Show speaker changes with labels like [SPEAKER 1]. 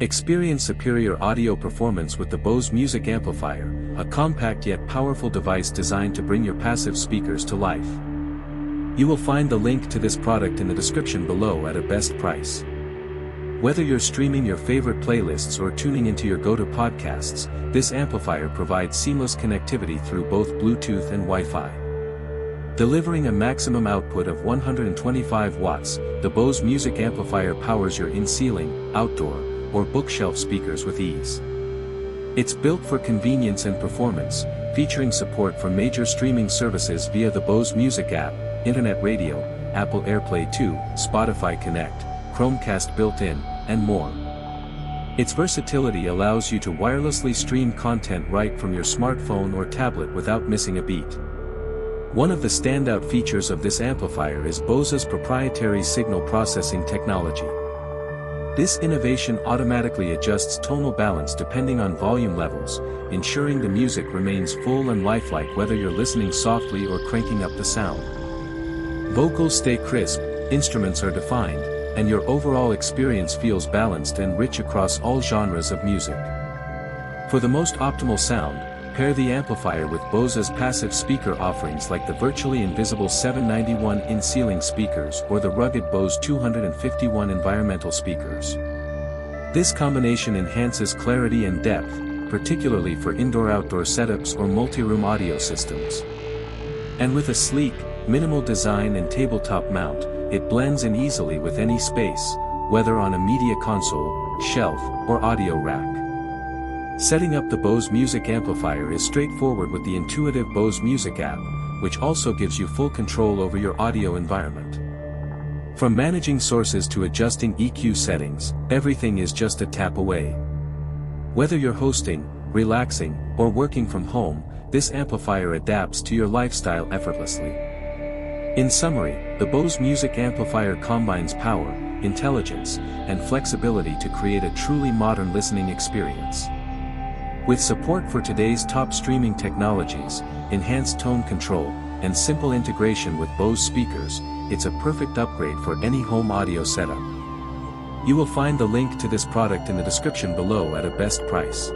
[SPEAKER 1] Experience superior audio performance with the Bose Music Amplifier, a compact yet powerful device designed to bring your passive speakers to life. You will find the link to this product in the description below at a best price. Whether you're streaming your favorite playlists or tuning into your go-to podcasts, this amplifier provides seamless connectivity through both Bluetooth and Wi-Fi. Delivering a maximum output of 125 watts, the Bose Music Amplifier powers your in-ceiling, outdoor, or bookshelf speakers with ease. It's built for convenience and performance, featuring support for major streaming services via the Bose Music app, Internet Radio, Apple AirPlay 2, Spotify Connect, Chromecast built-in, and more. Its versatility allows you to wirelessly stream content right from your smartphone or tablet without missing a beat. One of the standout features of this amplifier is Bose's proprietary signal processing technology. This innovation automatically adjusts tonal balance depending on volume levels, ensuring the music remains full and lifelike whether you're listening softly or cranking up the sound. Vocals stay crisp, instruments are defined, and your overall experience feels balanced and rich across all genres of music. For the most optimal sound, pair the amplifier with Bose's passive speaker offerings like the virtually invisible 791 in-ceiling speakers or the rugged Bose 251 environmental speakers. This combination enhances clarity and depth, particularly for indoor-outdoor setups or multi-room audio systems. And with a sleek, minimal design and tabletop mount, it blends in easily with any space, whether on a media console, shelf, or audio rack. Setting up the Bose Music Amplifier is straightforward with the intuitive Bose Music app, which also gives you full control over your audio environment. From managing sources to adjusting EQ settings, everything is just a tap away. Whether you're hosting, relaxing, or working from home, this amplifier adapts to your lifestyle effortlessly. In summary, the Bose Music Amplifier combines power, intelligence, and flexibility to create a truly modern listening experience. With support for today's top streaming technologies, enhanced tone control, and simple integration with Bose speakers, it's a perfect upgrade for any home audio setup. You will find the link to this product in the description below at a best price.